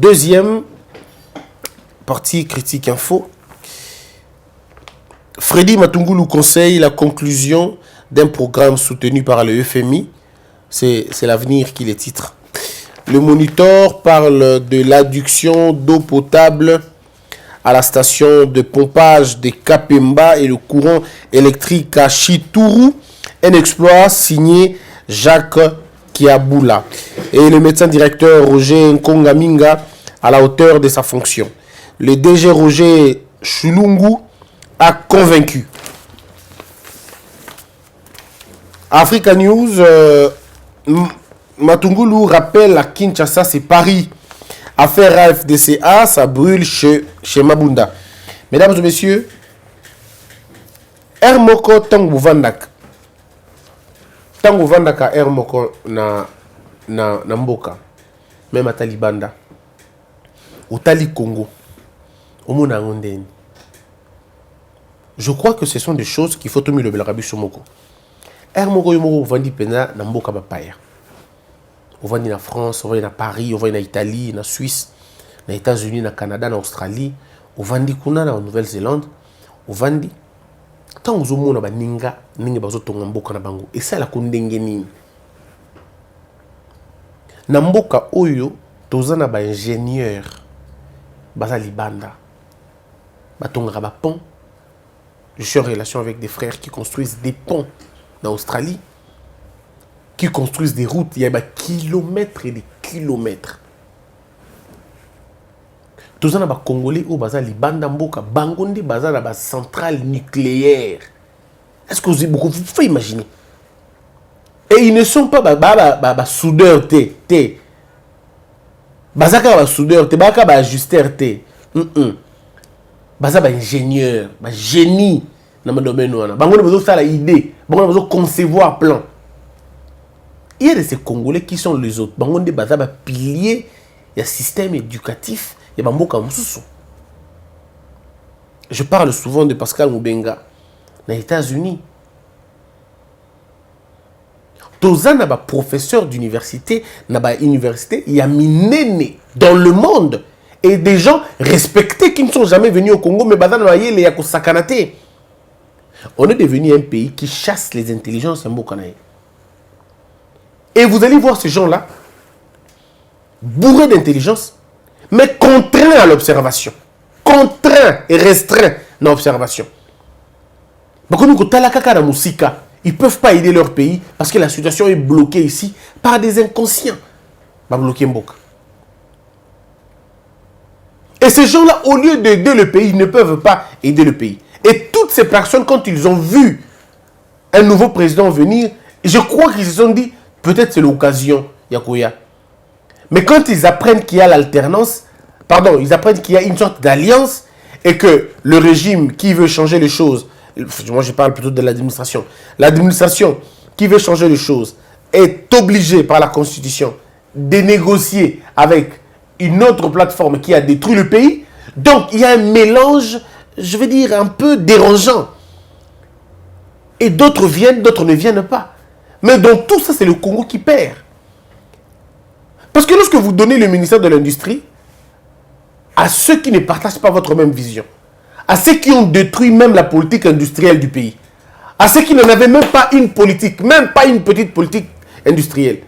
Deuxième partie critique info. Freddy Matungulu conseille la conclusion d'un programme soutenu par le FMI. C'est l'avenir qui les titre. Le Monitor parle de l'adduction d'eau potable à la station de pompage de Kapemba et le courant électrique à Chituru. Un exploit signé Jacques Kiaboula. Et le médecin directeur Roger Nkongaminga à la hauteur de sa fonction. Le DG Roger Chulungu a convaincu. Africa News, Matungulu rappelle à Kinshasa, c'est Paris. Affaire AFDCA, ça brûle chez Mabunda. Mesdames et messieurs, Hermoko Tangu Vandak. Tangu Vandaka Hermoko na Mboka. Même à Talibanda. Au Tali Congo. Au Mona Ngondeni. Je crois que ce sont des choses qu'il faut tomber le Belarabi sur Moko. Hermoko Yomoko Vandi Pena na Mboka Bapaya. On va en France, on va en Paris, on va en Italie, en Suisse, aux États-Unis, au Canada, en Australie, on va en Nouvelle-Zélande, on va tant aux hommes na ninga bazo tonga mboka na bango et ça la kondenge nini na mboka oyo tozana ba ingénieur baza libanda batonga ba pont. Je suis en relation avec des frères qui construisent des ponts en Australie, qui construisent des routes, il y a des kilomètres et des kilomètres. Tous les Congolais au bazar Libanda Mboka, Bangonde bazar la centrale nucléaire. Est-ce que vous pouvez imaginer? Et ils ne sont pas soudeurs T. Bazaka soudeur T, bazaka ajusteur T. Bazaka ingénieur, génie dans le domaine où Bangonde besoin ça la idée, Bangonde besoin concevoir plan. Il y a de ces Congolais qui sont les autres. Bangonde bazaba pilier, il y a système éducatif, il y a Bamboka Moussou. Je parle souvent de Pascal Moubenga dans les États-Unis. Tozana ba professeur d'université, il y a minene dans le monde et des gens respectés qui ne sont jamais venus au Congo mais bazana ba yele ya ko sakanate. On est devenu un pays qui chasse les intelligences mbokanaye. Et vous allez voir ces gens-là, bourrés d'intelligence, mais contraints à l'observation. Contraints et restreints dans l'observation. Ils ne peuvent pas aider leur pays parce que la situation est bloquée ici par des inconscients. Et ces gens-là, au lieu d'aider le pays, ils ne peuvent pas aider le pays. Et toutes ces personnes, quand ils ont vu un nouveau président venir, je crois qu'ils se sont dit, peut-être c'est l'occasion, Yakoya. Mais quand ils apprennent qu'il y a l'alternance, ils apprennent qu'il y a une sorte d'alliance et que le régime qui veut changer les choses, moi je parle plutôt de l'administration, l'administration qui veut changer les choses est obligée par la Constitution de négocier avec une autre plateforme qui a détruit le pays. Donc il y a un mélange, je veux dire, un peu dérangeant. Et d'autres viennent, d'autres ne viennent pas. Mais dans tout ça, c'est le Congo qui perd. Parce que lorsque vous donnez le ministère de l'Industrie à ceux qui ne partagent pas votre même vision, à ceux qui ont détruit même la politique industrielle du pays, à ceux qui n'en avaient même pas une politique, même pas une petite politique industrielle.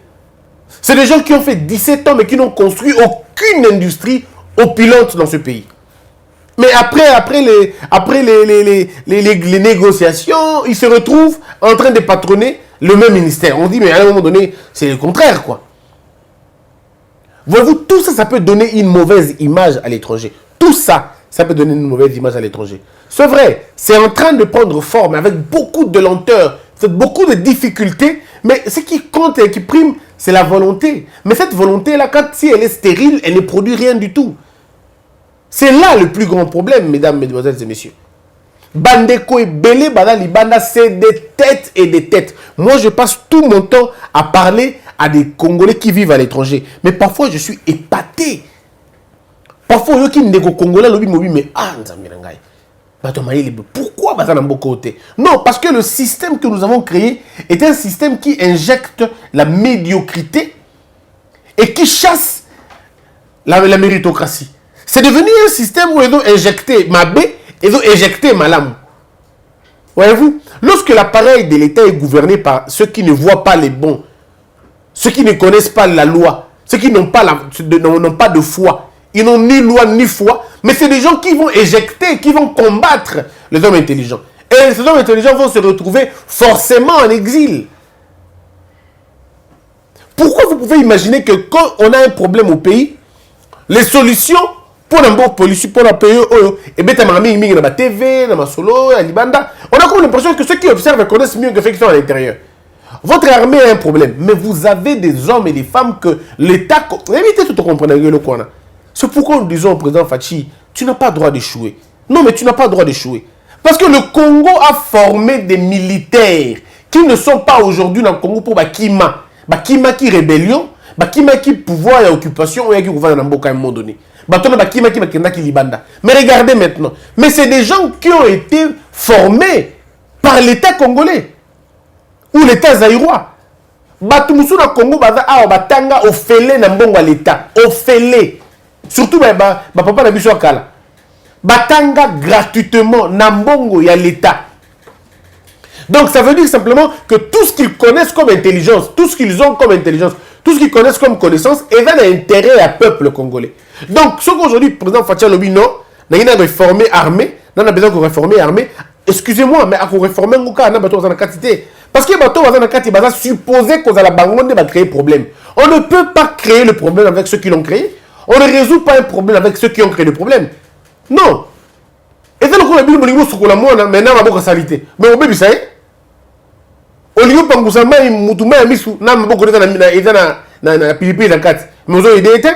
C'est des gens qui ont fait 17 ans mais qui n'ont construit aucune industrie opulente dans ce pays. Mais après les négociations, ils se retrouvent en train de patronner le même ministère. On dit, mais à un moment donné, c'est le contraire, quoi. Voyez-vous, tout ça, ça peut donner une mauvaise image à l'étranger. Tout ça, ça peut donner une mauvaise image à l'étranger. C'est vrai, c'est en train de prendre forme avec beaucoup de lenteur, beaucoup de difficultés, mais ce qui compte et qui prime, c'est la volonté. Mais cette volonté-là, si elle est stérile, elle ne produit rien du tout. C'est là le plus grand problème, mesdames, mesdemoiselles et messieurs. Bandeko et Belé, Badali Banda, c'est des têtes et des têtes. Moi, je passe tout mon temps à parler à des Congolais qui vivent à l'étranger. Mais parfois, je suis épaté. Parfois, il y a des Congolais qui me disent, mais pourquoi non, parce que le système que nous avons créé est un système qui injecte la médiocrité et qui chasse la méritocratie. C'est devenu un système où ils ont injecté Mabé, ils ont injecté Malam. Voyez-vous, lorsque l'appareil de l'État est gouverné par ceux qui ne voient pas les bons, ceux qui ne connaissent pas la loi, ceux qui n'ont pas de foi, ils n'ont ni loi ni foi, mais c'est des gens qui vont éjecter, qui vont combattre les hommes intelligents. Et ces hommes intelligents vont se retrouver forcément en exil. Pourquoi vous pouvez imaginer que quand on a un problème au pays, les solutions pour la police, pour la payer, et bien, dans la TV, dans la solo, à Libanda, on a comme l'impression que ceux qui observent connaissent mieux que ceux qui sont à l'intérieur. Votre armée a un problème, mais vous avez des hommes et des femmes que l'État... Évitez tout comprendre le quoi. C'est pourquoi nous disons au président Fachi, tu n'as pas le droit d'échouer. Non, mais tu n'as pas le droit d'échouer. Parce que le Congo a formé des militaires qui ne sont pas aujourd'hui dans le Congo pour Bakima. Bakima qui rébellion, Bakima qui pouvoir et occupation, ou qui gouvernement dans Mboka à un moment donné. Bakima qui Libanda. Mais regardez maintenant. Mais c'est des gens qui ont été formés par l'État congolais. Ou l'État zaïrois. Batumusu na Congo, batanga ofele na mbongo à l'État. Ofele. Surtout, papa na biso akala. Batanga gratuitement na mbongo ya l'État. Donc ça veut dire simplement que tout ce qu'ils connaissent comme intelligence, tout ce qu'ils ont comme intelligence, tout ce qu'ils connaissent comme connaissance, est dans l'intérêt à peuple congolais. Donc ce qu'aujourd'hui le président Fatia Lobi, non, il a réformé l'armée, il a besoin de réformer l'armée. Excusez-moi, mais à réformer la quantité. Parce que les supposé qu'on a la banque va créer problème. On ne peut pas créer le problème avec ceux qui l'ont créé. On ne résout pas un problème avec ceux qui ont créé le problème. Non. Et c'est le coup de maintenant on a salité. Mais on peut ça. Oligo Pangusama et Moutouma Misu, n'a pas beaucoup de Philippines dans 4. Mais vous avez aidé.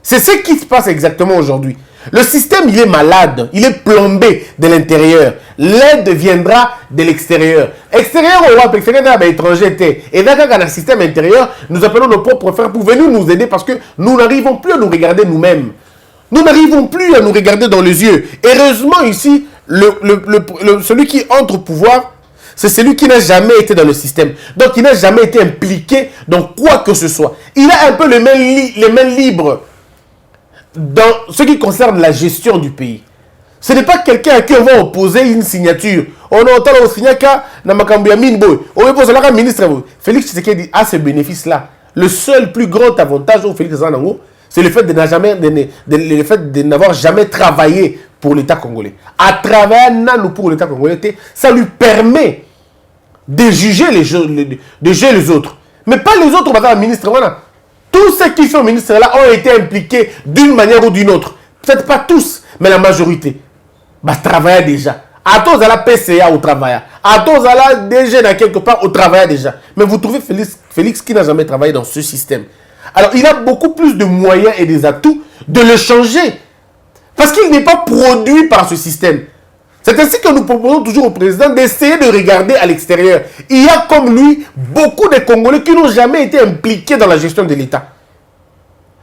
C'est ce qui se passe exactement aujourd'hui. Le système, il est malade, il est plombé de l'intérieur. L'aide viendra de l'extérieur. Extérieur au Europe, extérieur à l'étranger. Et dans le système intérieur, nous appelons nos propres frères pour venir nous aider parce que nous n'arrivons plus à nous regarder nous-mêmes. Nous n'arrivons plus à nous regarder dans les yeux. Heureusement, ici, celui qui entre au pouvoir, c'est celui qui n'a jamais été dans le système. Donc, il n'a jamais été impliqué dans quoi que ce soit. Il a un peu les mains libres dans ce qui concerne la gestion du pays. Ce n'est pas quelqu'un à qui on va opposer une signature. On entend au signature, Félix Tshisekedi a ce bénéfice-là. Le seul plus grand avantage au Félix Zanango, c'est le fait de n'avoir jamais travaillé pour l'État congolais. À travers Nanou pour l'État congolais, ça lui permet de juger les autres. Mais pas les autres, madame la ministre. Voilà. Tous ceux qui sont ministres là ont été impliqués d'une manière ou d'une autre. Peut-être pas tous, mais la majorité. Travaillent déjà. À tous à la PCA au travail. À tous à la DG quelque part au travail déjà. Mais vous trouvez Félix qui n'a jamais travaillé dans ce système. Alors il a beaucoup plus de moyens et des atouts de le changer. Parce qu'il n'est pas produit par ce système. C'est ainsi que nous proposons toujours au président d'essayer de regarder à l'extérieur. Il y a comme lui beaucoup de Congolais qui n'ont jamais été impliqués dans la gestion de l'État.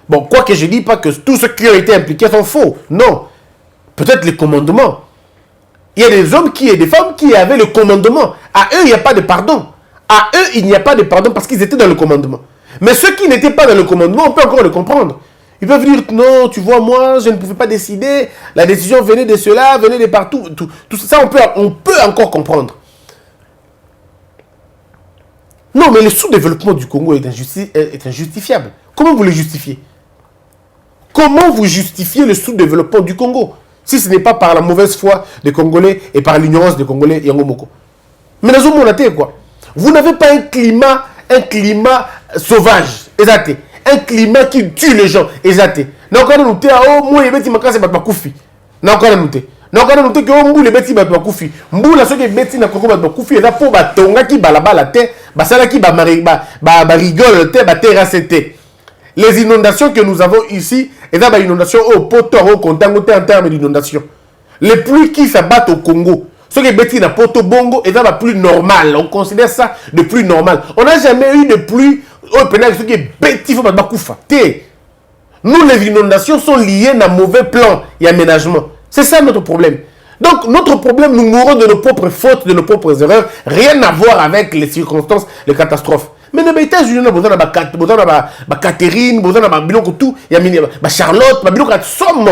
Bon, quoi que je ne dis pas que tous ceux qui ont été impliqués sont faux. Non. Peut-être les commandements. Il y a des hommes et des femmes qui avaient le commandement. À eux, il n'y a pas de pardon. À eux, il n'y a pas de pardon parce qu'ils étaient dans le commandement. Mais ceux qui n'étaient pas dans le commandement, on peut encore le comprendre. Ils peuvent dire, non, tu vois, moi, je ne pouvais pas décider. La décision venait de cela, venait de partout. Tout ça, on peut encore comprendre. Non, mais le sous-développement du Congo est injustifiable. Comment vous le justifiez? Comment vous justifiez le sous-développement du Congo si ce n'est pas par la mauvaise foi des Congolais et par l'ignorance des Congolais et Yangomoko? Mais nous avons quoi? Vous n'avez pas un climat sauvage, exact. Un climat qui tue les gens, exact. Nous avons noté oh moi les bêtis makasi bat bakufi. Nous avons noté. Nous avons noté que oh les bêtis bat bakufi. Mbou la soki bêtis na Congo bat bakufi et là pour batonga qui balabala te, basala qui ba rigole te, ba terrasse te. Les inondations que nous avons ici, et là, les inondations au poto, au contango, en termes d'inondation. Les pluies qui s'abattent au Congo, ce qui est bêtis dans poto bongo, et là, la pluie normale. On considère ça de pluie normale. On n'a jamais eu de pluie, ce qui est bêtis, il faut pas koufa. Nous, les inondations sont liées à un mauvais plan et aménagement. C'est ça notre problème. Donc, notre problème, nous mourons de nos propres fautes, de nos propres erreurs. Rien à voir avec les circonstances, les catastrophes. Mais les États-Unis, vous avez Catherine, vous avez biloko tout, il y a Charlotte, biloko à somme.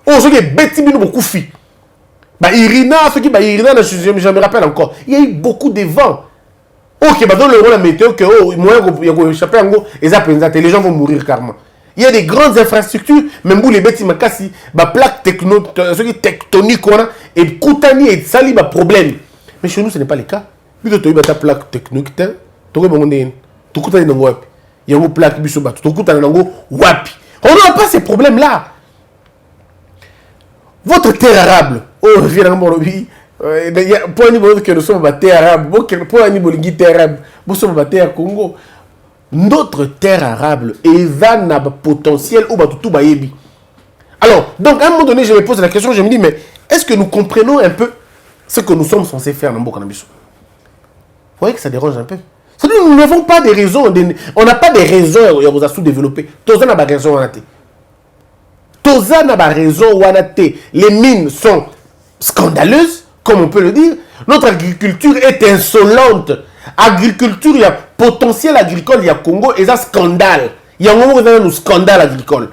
Oh, ce qui est bêti, beaucoup de filles. Irina, ce qui est Irina, je me rappelle encore. Il y a eu beaucoup de vents. Ok, dans le rôle de la météo, que moi, il y a échappé en gros, et les gens vont mourir carrément. Il y a des grandes infrastructures, même vous les bêtes, ils m'ont cassé, plaque tectonique, et Koutani et Sali, problème. Mais chez nous, ce n'est pas le cas. Puis tu as une plaque tectonique, tu as une plaque, on n'a pas ces problèmes-là. Votre terre arable, oh, finalement, pour un niveau que nous sommes terre arabe, pour un niveau de terre arabe, nous sommes terre Congo. Notre terre arable est un potentiel au tout bayebi. Alors, donc à un moment donné, je me pose la question, je me dis, mais est-ce que nous comprenons un peu ce que nous sommes censés faire dans le Bokanabiso? Vous voyez que ça dérange un peu. C'est-à-dire, nous n'avons pas des raisons, on n'a pas des raisons à sous-développer. Tous n'a pas raison à Tous n'a pas raison à les mines sont scandaleuses, comme on peut le dire. Notre agriculture est insolente. Agriculture, il y a potentiel agricole, il y a Congo, et ça scandale. Il y a un moment où il y a un scandale agricole.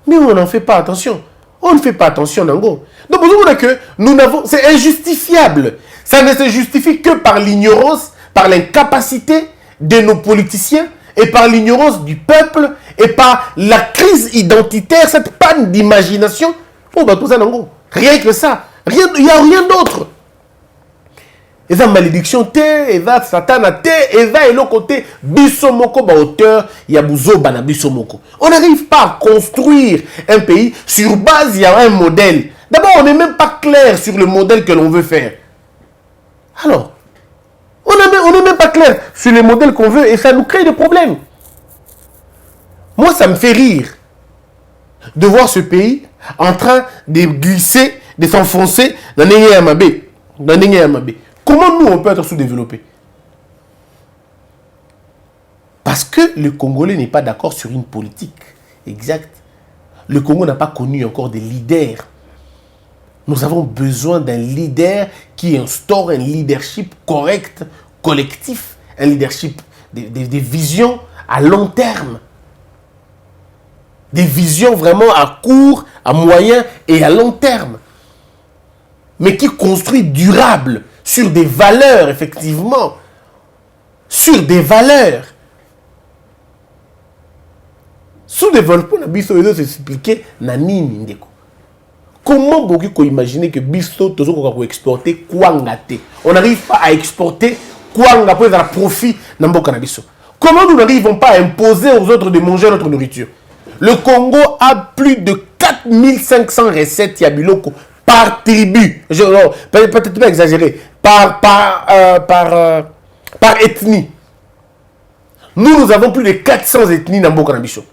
Mais on n'en fait pas attention. On ne fait pas attention, Nango. Donc, vous voyez que nous n'avons, c'est injustifiable. Ça ne se justifie que par l'ignorance, par l'incapacité de nos politiciens, et par l'ignorance du peuple, et par la crise identitaire, cette panne d'imagination. Oh, bah, tout ça, Nango. Rien que ça. Il n'y a rien d'autre. Et ça, malédiction, et ça, Satan, et ça, et l'autre côté, Bissomoko, bah, auteur, il y a Bouzo, Bana, Bissomoko. On n'arrive pas à construire un pays sur base, il y a un modèle. D'abord, on n'est même pas clair sur le modèle que l'on veut faire. Alors, on n'est même pas clair sur le modèle qu'on veut, et ça nous crée des problèmes. Moi, ça me fait rire de voir ce pays en train de glisser, de s'enfoncer dans N'Yamabé. Comment nous, on peut être sous-développés? Parce que le Congolais n'est pas d'accord sur une politique. Exact. Le Congo n'a pas connu encore des leaders. Nous avons besoin d'un leader qui instaure un leadership correct, collectif, un leadership, des visions à long terme. Des visions vraiment à court, à moyen et à long terme. Mais qui construit durable. Sur des valeurs, effectivement. Sur des valeurs. Sous-développement, Bisso, il s'expliquer Nanini Ndeko. Comment beaucoup imaginer que Bisso, toujours exporter Kwangate? On n'arrive pas à exporter Kwanga pour avoir profit dans le Bisso. Comment nous n'arrivons pas à imposer aux autres de manger notre nourriture? Le Congo a plus de 4500 recettes Yabiloko par tribu. Peut-être pas exagéré. Par ethnie. Nous avons plus de 400 ethnies dans Bokanabiso.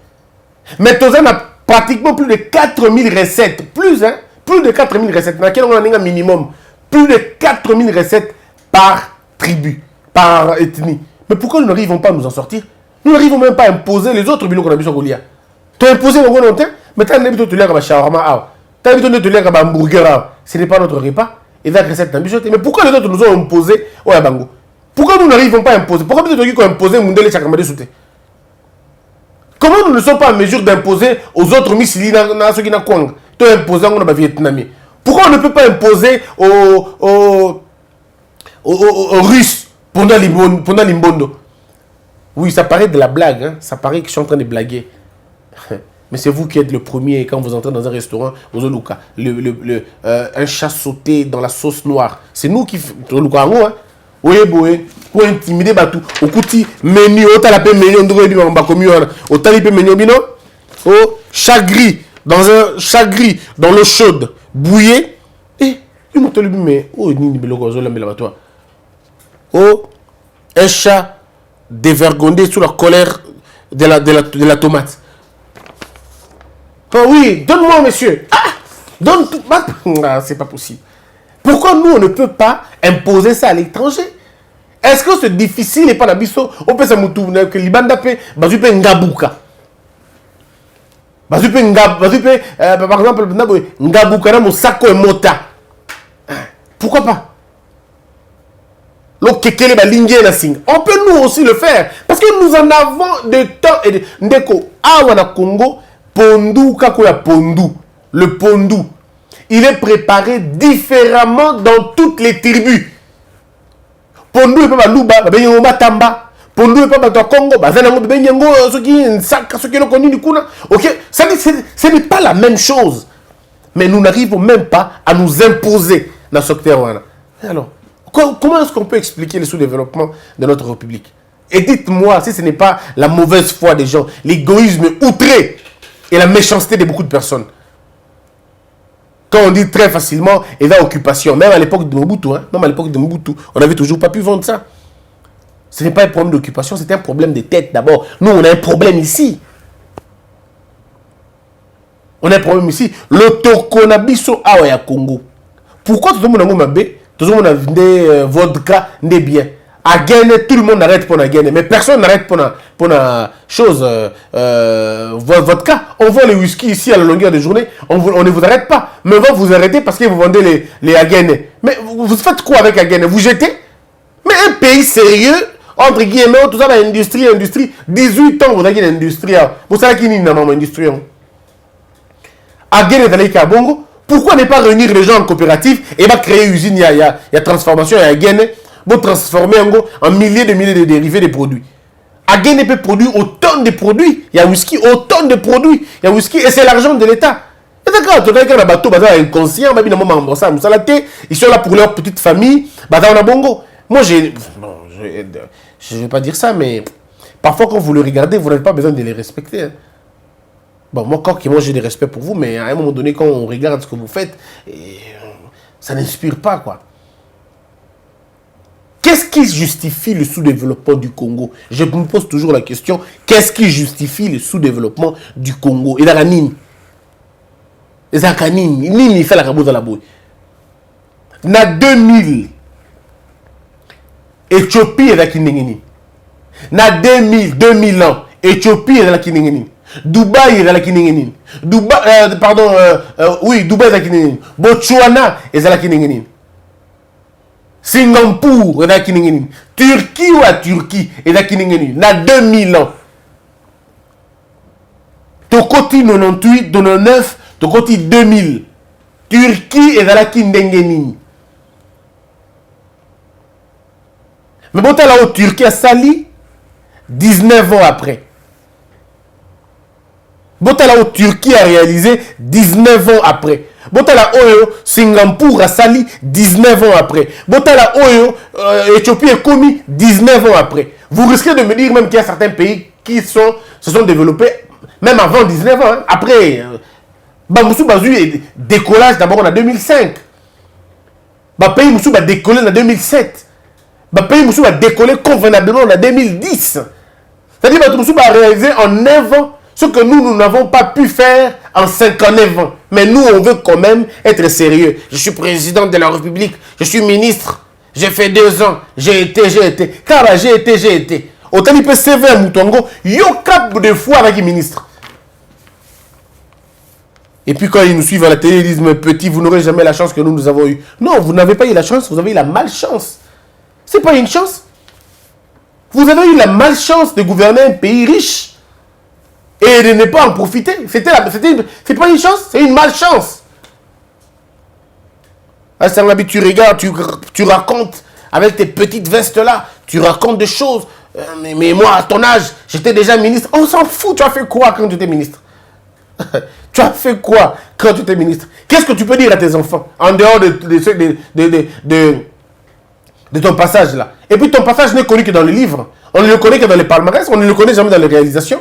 Mais Tozan a pratiquement plus de 4000 recettes. Plus de 4000 recettes. Dans laquelle on a un minimum. Plus de 4000 recettes par tribu, par ethnie. Mais pourquoi nous n'arrivons pas à nous en sortir? Nous n'arrivons même pas à imposer les autres Bokanabiso Golia. Tu as imposé le gros longtemps, mais tu as l'habitude de te lire à shawarma. Tu as l'habitude de te lire à hamburger. Ce n'est pas notre repas. Et la recette d'ambition. Mais pourquoi les autres nous ont imposé au Bango? Pourquoi nous n'arrivons pas à imposer? Pourquoi peut-être qu'ils ont imposé Mundele Chakamade Souté? Comment nous ne sommes pas en mesure d'imposer aux autres Missili dans ceux qui n'ont Kwang? Tu as imposé en Vietnamien. Pourquoi on ne peut pas imposer aux Russes pendant l'Imbondo? Oui, ça paraît de la blague. Hein? Ça paraît que je suis en train de blaguer. Mais c'est vous qui êtes le premier quand vous entrez dans un restaurant, un chat sauté dans la sauce noire. C'est nous qui faisons. Oui, pour intimider Batou. Au couti, menu, au talapé menu, on devrait dire au talapé menu, au chat gris, dans l'eau chaude, bouillé. Et, il m'a dit, mais, oh, un chat dévergondé sous la colère de la tomate. Oh oui, donne-moi, monsieur. Ah, donne tout. Ah, c'est pas possible. Pourquoi nous, on ne peut pas imposer ça à l'étranger? Est-ce que c'est difficile et pas la biso? On peut se moutourner que l'Ibanda peut bazupe ngabuka. Bazupe ngabuka, par exemple, ngabuka na mosako et mota. Pourquoi pas? On peut nous aussi le faire. Parce que nous en avons de temps et de... Ndeko, awa Congo, pondu, kakoya pondu. Le pondu. Il est préparé différemment dans toutes les tribus. Pondu est pas Luba, Tamba. Pondu est pas Congo, ok, ça dit, ce n'est pas la même chose. Mais nous n'arrivons même pas à nous imposer dans ce secteur. Alors, comment est-ce qu'on peut expliquer le sous-développement de notre République? Et dites-moi si ce n'est pas la mauvaise foi des gens, l'égoïsme outré et la méchanceté de beaucoup de personnes. Quand on dit très facilement, et là, occupation, même à l'époque de Mobutu, on n'avait toujours pas pu vendre ça. Ce n'est pas un problème d'occupation, c'est un problème de tête d'abord. Nous, on a un problème ici. On a un problème ici. Le Tokonabiso Awa Congo. Pourquoi tout le monde a mabé? Tout le monde a vendu vodka, n'est bien. À gagner, tout le monde arrête pour la gagner. Mais personne n'arrête pour la chose. Vodka. On vend les whisky ici à la longueur de journée. On ne vous arrête pas. Mais on va vous arrêter parce que vous vendez les Agane. Mais vous faites quoi avec Agane? Vous jetez? Mais un pays sérieux, entre guillemets, tout ça, l'industrie, 18 ans, vous avez une industrie. Vous savez qui n'est pas une industrie? Agane est allé à Bongo. Pourquoi ne pas réunir les gens en coopérative et créer une usine, il y a transformation, il y a Agane, pour transformer en milliers de dérivés de produits. Agane peut produire autant de produits. Il y a whisky, autant de produits. Il y a whisky et c'est l'argent de l'État. Et d'accord, tu as un bateau, inconscient, ils sont là pour leur petite famille, on a Bongo. Moi, je ne vais pas dire ça, mais parfois quand vous le regardez, vous n'avez pas besoin de les respecter. Bon, moi, j'ai des respects pour vous, mais à un moment donné, quand on regarde ce que vous faites, ça n'inspire pas, quoi. Qu'est-ce qui justifie le sous-développement du Congo? Je me pose toujours la question, qu'est-ce qui justifie le sous-développement du Congo? Et dans la Nini. Et dans la Nini, il fait la cabouze à la bouille. Na 2000, Éthiopie est dans la Kinengeni. Na 2000 ans, Éthiopie est dans la Kinengeni. Dubaï est dans la Kinengeni. Dubaï est dans la Kinengeni. Botswana est dans la Kinengeni. Singapour est dans la Kinengeni. Turquie ou à Turquie est dans la Kinengeni. Na 2000 ans. Tokoti 98, 99, Tokoti 2000. Turquie est dans la Kinengeni. Mais bon, là où Turquie a sali 19 ans après. Bon, là où Turquie a réalisé 19 ans après. Bon, là où Singapour a sali 19 ans après. Bon, là où Éthiopie a commis 19 ans après. Vous risquez de me dire même qu'il y a certains pays qui se sont développés même avant 19 ans. Hein. Après, Bamoussou Bazou est décollage d'abord en 2005. Pays Moussou a décollé en 2007. Le pays Moussou a décollé convenablement en 2010. C'est-à-dire que Moussou a réalisé en 9 ans ce que nous n'avons pas pu faire en 59 ans. Mais nous, on veut quand même être sérieux. Je suis président de la République, je suis ministre, j'ai fait 2 ans, j'ai été. Car j'ai été. Autant il peut CV à Moutongo, il y a cap de fois avec le ministre. Et puis quand ils nous suivent à la télé, ils disent, mais petit, vous n'aurez jamais la chance que nous avons eue. Non, vous n'avez pas eu la chance, vous avez eu la malchance. C'est pas une chance. Vous avez eu la malchance de gouverner un pays riche et de ne pas en profiter. C'est pas une chance, c'est une malchance. À Sangabi, tu regardes, tu racontes avec tes petites vestes là, tu racontes des choses. Mais moi, à ton âge, j'étais déjà ministre. On s'en fout, tu as fait quoi quand tu étais ministre? Tu as fait quoi quand tu étais ministre? Qu'est-ce que tu peux dire à tes enfants en dehors de ton passage là? Et puis ton passage n'est connu que dans les livres. On ne le connaît que dans les palmarès, on ne le connaît jamais dans les réalisations.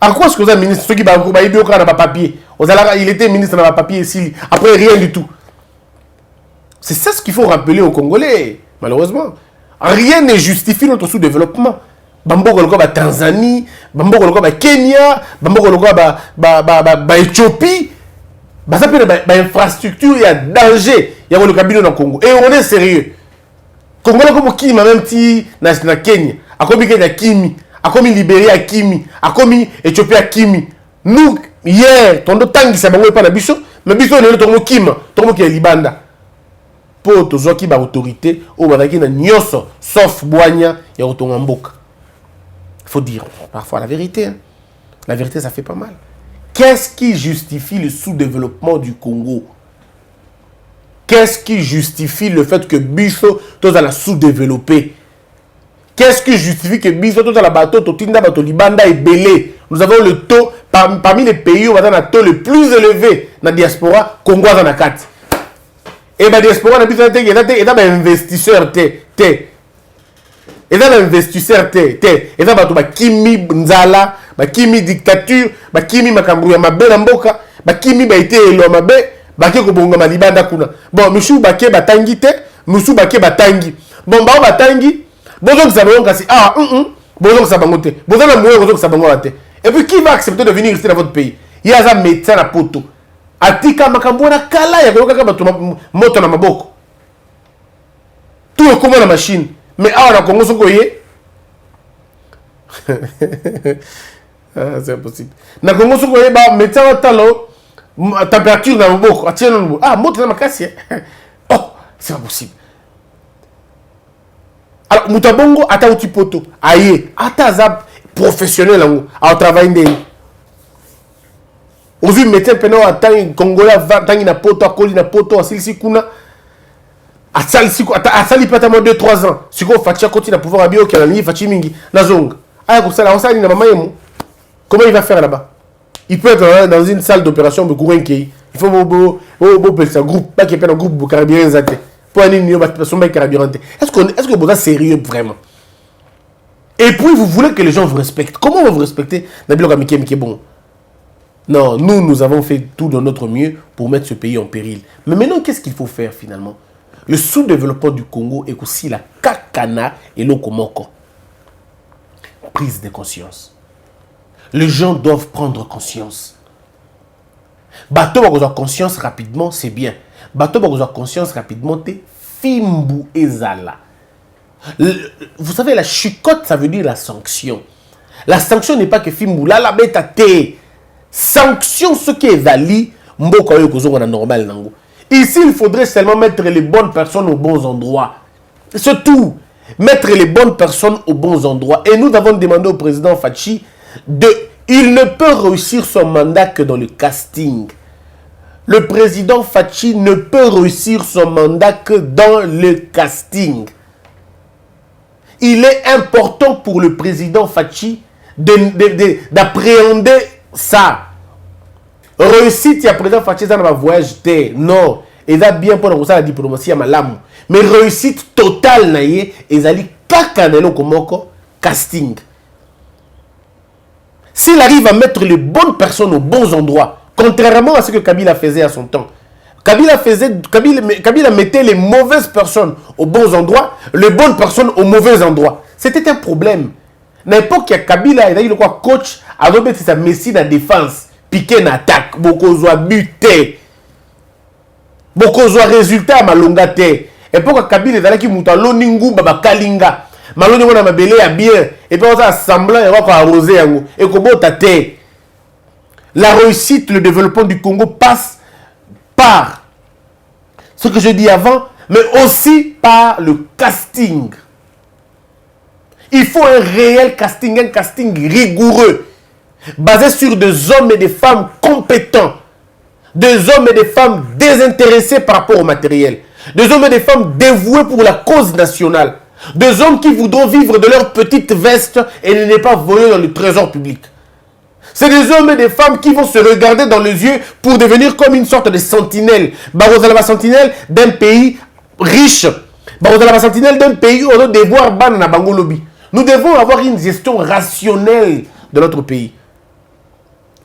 À quoi est-ce que vous êtes ministre? Ceux qui n'ont pas papier. Il était ministre dans le papier ici. Après, rien du tout. C'est ça ce qu'il faut rappeler aux Congolais, malheureusement. Rien ne justifie notre sous-développement. Bambo Golgoba Tanzanie, Bambo Golgoba Kenya, Bambo Golgoba Éthiopie. Ça peut être une infrastructure, il y a danger. Il y a le cabinet dans le Congo. Et on est sérieux. Congo, comme qui m'a même dit na Kenya, a commis Kenya Kimi, a commis Libéria à Kimi, a commis Éthiopie à Kimi. Nous, hier, ton tangi, ça m'a pas la bicho, mais bicho, on est le Kima, ton qui est Libanda. pour tous qui ba autorité ou bazaki na nyoso sauf boanya ya otonga mboka. Il faut dire parfois la vérité. Hein. La vérité, ça fait pas mal. Qu'est-ce qui justifie le sous-développement du Congo? Qu'est-ce qui justifie le fait que Biso, tous à la sous-développé? Qu'est-ce qui justifie que Biso, tous à la bateau, Totinda, Bato Libanda et Belé? Nous avons le taux, parmi les pays où on a le taux le plus élevé dans la diaspora, Congo dans la carte. Et la diaspora, il y a des investisseurs, et dans l'investisseur, et dans la Kimi Nzala, Kimi dictature, Kimi Makambouya Mabe Namboka, Kimi Baite Elo Mabe, Bake Kobonga Malibanda Kuna. Bon, Michou Bake Batangi te, Moussou Bake Batangi. Bon, Bao Batangi, Bozok Sabon Kasi, ah, Bozok Sabangote, Bozok Namoué, Bozok Sabangote. Et puis qui va accepter de venir rester dans votre pays? Il y a un médecin à poto. Atika Makambouya Kala, il y a un moto na Maboko. Tout est comme la machine. Mais ah, on a Congo Sokoye. C'est impossible. Na Congo Sokoye, bah, mettez un talon, température dans le bok. Ah, monte dans ma casse. Oh, c'est pas possible. Alors, Moutabongo, ata outi poto. Aïe, ata zab professionnel en au travail ndé. Au vu, mettez un pénal à tangi, Congolais, tangi na poto, à coli na poto, à silsi kuna. Asali patama 2-3 ans. Si vous faites côté na pouvoir abio qui a mis Fachi Mingi na zong. Ah comme ça là on sali na maman yemo. Comment il va faire là-bas? Il peut être dans une salle d'opération de Gourenki. Il faut beau un groupe pas qu'il y ait un groupe de carburant zate. Pour un niveau son mec carburant. Est-ce que vous êtes sérieux vraiment? Et puis vous voulez que les gens vous respectent. Comment vous respectez Nabilo Kamike bon? Non, nous avons fait tout de notre mieux pour mettre ce pays en péril. Mais maintenant qu'est-ce qu'il faut faire finalement? Le sous-développement du Congo est aussi la kakana et l'okomoko. Prise de conscience. Les gens doivent prendre conscience. Bateau va avoir conscience rapidement, c'est bien. Bateau va avoir conscience rapidement, c'est Fimbu Ezala. Vous savez, la chicotte, ça veut dire la sanction. La sanction n'est pas que Fimbu, là, la bête à thé. Sanction, ce qui est Zali, Mboko Yokozongo na normal nango. Ici, il faudrait seulement mettre les bonnes personnes aux bons endroits. C'est tout. Mettre les bonnes personnes aux bons endroits. Et nous avons demandé au président Fachi il ne peut réussir son mandat que dans le casting. Le président Fachi ne peut réussir son mandat que dans le casting. Il est important pour le président Fachi d'appréhender ça. Réussite, il y a président Fachi dans ma voyage. Non. Et ça bien pour la diplomatie à malam. Mais réussite totale, naïe, et ça dit kakanelo komoko casting. S'il arrive à mettre les bonnes personnes aux bons endroits, contrairement à ce que Kabila faisait à son temps. Kabila mettait les mauvaises personnes aux bons endroits, les bonnes personnes aux mauvais endroits. C'était un problème. À l'époque, il y a Kabila, il a dit quoi, coach, avait mis sa messie dans la défense. Piqué en attaque, beaucoup de buté, beaucoup de résultats à Malongate. Et pour Kabila, il a dit que Loningu Baba Kalinga, Maloni wana mabele à bien, et puis on a semblant et on va arroser et comment tate. La réussite, le développement du Congo passe par ce que je dis avant, mais aussi par le casting. Il faut un réel casting, un casting rigoureux. Basé sur des hommes et des femmes compétents, des hommes et des femmes désintéressés par rapport au matériel, des hommes et des femmes dévoués pour la cause nationale, des hommes qui voudront vivre de leur petite veste et ne pas voler dans le trésor public. C'est des hommes et des femmes qui vont se regarder dans les yeux pour devenir comme une sorte de sentinelle. Barozalaba sentinelle d'un pays riche. Barozalaba sentinelle d'un pays où on doit devoir ban na bango lobby. Nous devons avoir une gestion rationnelle de notre pays.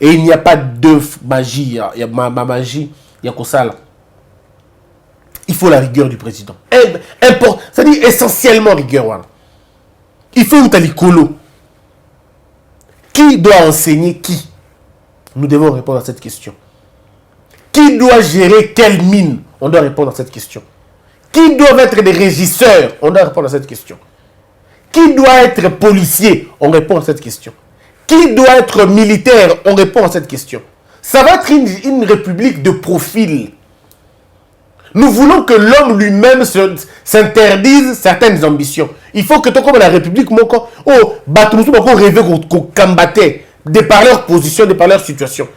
Et il n'y a pas d'œuf magie, il y a ma magie, il y a que ça là. Il faut la rigueur du président. C'est-à-dire essentiellement rigueur. Il faut Utalikolo. Qui doit enseigner qui? Nous devons répondre à cette question. Qui doit gérer quelle mine? On doit répondre à cette question. Qui doivent être des régisseurs? On doit répondre à cette question. Qui doit être policier? On répond à cette question. Qui doit être militaire? On répond à cette question. Ça va être une république de profil. Nous voulons que l'homme lui-même s'interdise certaines ambitions. Il faut que toi, comme la République, oh, Batoussou, rêver qu'on combattait, de par leur position, de par leur situation.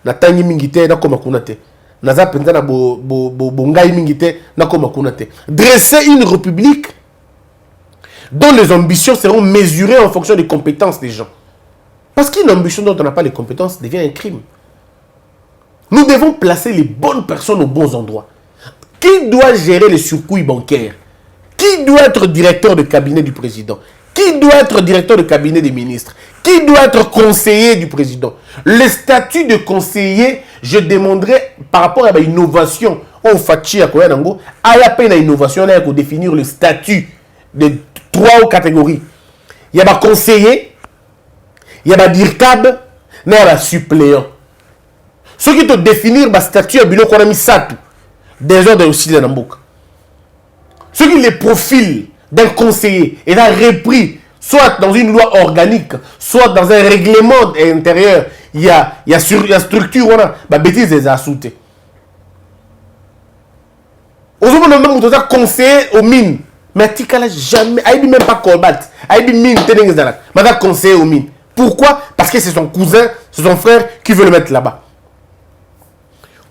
Natangi mingite, na koma kunate. Naza penta na bongai mingite, na koma kunate. Dresser une république dont les ambitions seront mesurées en fonction des compétences des gens. Parce qu'une ambition dont on n'a pas les compétences devient un crime. Nous devons placer les bonnes personnes aux bons endroits. Qui doit gérer les surcoûts bancaires? Qui doit être directeur de cabinet du président? Qui doit être directeur de cabinet des ministres? Qui doit être conseiller du président? Le statut de conseiller, je demanderai par rapport à l'innovation. On fait à quoi nango? À la peine à l'innovation, on a pour définir le statut de 3 catégories. Il y a un conseiller, il y a un DIRCAB, il y a un suppléant. Ce qui te définir le statut, c'est qu'on a mis ça tout. Des ordres aussi dans le book. Ce qui les profils d'un conseiller est repris, soit dans une loi organique, soit dans un règlement intérieur. Il y a structure, on a bêtises des assoutés. Aujourd'hui, on a conseiller aux mines. Mais tu n'as jamais, il même pas combat. Il dit mine, tu n'as conseiller aux mines. Pourquoi? Parce que c'est son cousin, c'est son frère qui veut le mettre là-bas.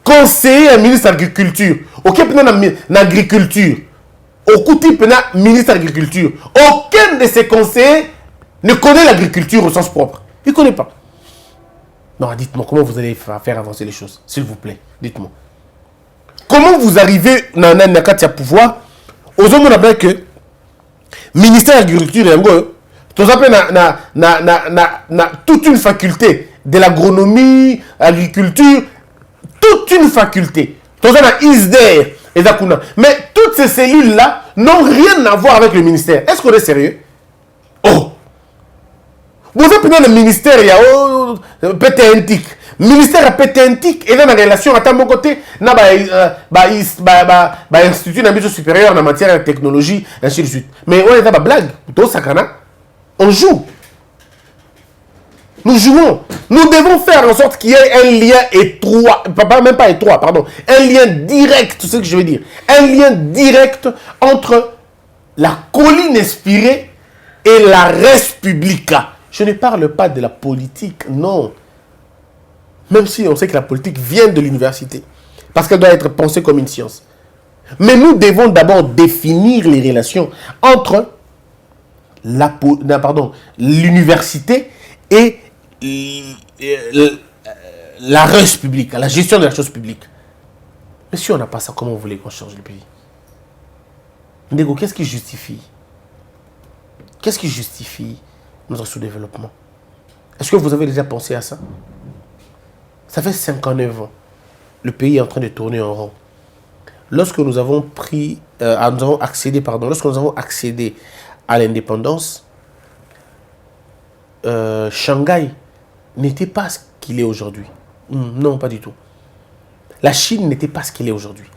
Conseiller à ministre de l'Agriculture. Ok, en agriculture. Au côté ministre de l'Agriculture. Aucun de ces conseillers ne connaît l'agriculture au sens propre. Il ne connaît pas. Non, dites-moi, comment vous allez faire avancer les choses? S'il vous plaît, dites-moi. Comment vous arrivez dans un pouvoir? Aux hommes, on appelle que ministère de l'Agriculture, toute une faculté de l'agronomie, agriculture, toute une faculté. Mais toutes ces cellules-là n'ont rien à voir avec le ministère. Est-ce qu'on est sérieux? Oh! Vous avez le ministère, il y a PTNTIC. Le ministère PTNTIC est dans la relation à mon côté, il y a un institut d'ambition supérieure en matière de technologie, ainsi de suite. Mais on est dans la blague. On joue. Nous jouons. Nous devons faire en sorte qu'il y ait un lien étroit, même pas étroit, pardon, un lien direct, c'est ce que je veux dire. Un lien direct entre la colline inspirée et la res publica. Je ne parle pas de la politique, non. Même si on sait que la politique vient de l'université, parce qu'elle doit être pensée comme une science. Mais nous devons d'abord définir les relations entre l'université et la res publique, la gestion de la chose publique. Mais si on n'a pas ça, comment vous voulez qu'on change le pays? Ndego, qu'est-ce qui justifie? Qu'est-ce qui justifie notre sous-développement? Est-ce que vous avez déjà pensé à ça? Ça fait 59 ans. Le pays est en train de tourner en rond. Lorsque nous avons accédé à l'indépendance, Shanghai n'était pas ce qu'il est aujourd'hui. Non, pas du tout. La Chine n'était pas ce qu'il est aujourd'hui.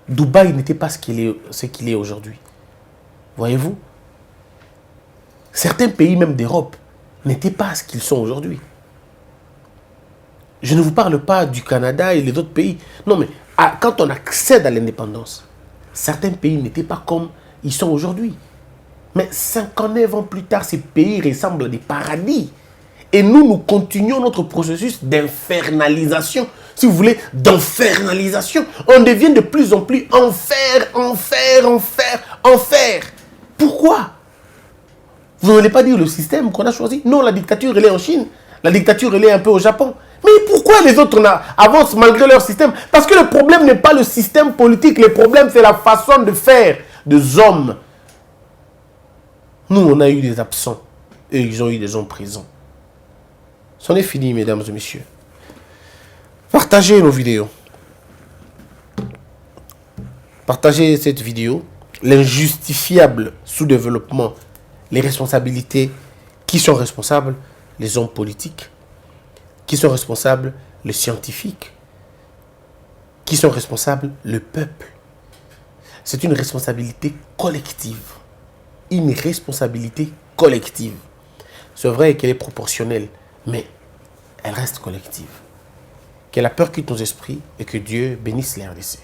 Dubaï n'était pas ce qu'il est aujourd'hui. Voyez-vous? Certains pays, même d'Europe, n'étaient pas ce qu'ils sont aujourd'hui. Je ne vous parle pas du Canada et les autres pays. Non, mais quand on accède à l'indépendance, certains pays n'étaient pas comme ils sont aujourd'hui. Mais 59 ans plus tard, ces pays ressemblent à des paradis. Et nous continuons notre processus d'infernalisation. Si vous voulez, d'enfernalisation. On devient de plus en plus enfer. Pourquoi? Vous n'allez pas dire le système qu'on a choisi? Non, la dictature, elle est en Chine. La dictature, elle est un peu au Japon. Mais pourquoi les autres avancent malgré leur système? Parce que le problème n'est pas le système politique. Le problème, c'est la façon de faire des hommes. Nous, on a eu des absents. Et ils ont eu des hommes présents. C'en est fini, mesdames et messieurs. Partagez nos vidéos. Partagez cette vidéo. L'injustifiable sous-développement. Les responsabilités. Qui sont responsables? Les hommes politiques. Qui sont responsables? Les scientifiques. Qui sont responsables? Le peuple. C'est une responsabilité collective. Une responsabilité collective. C'est vrai qu'elle est proportionnelle, mais elle reste collective. Que la peur quitte nos esprits et que Dieu bénisse les RDC.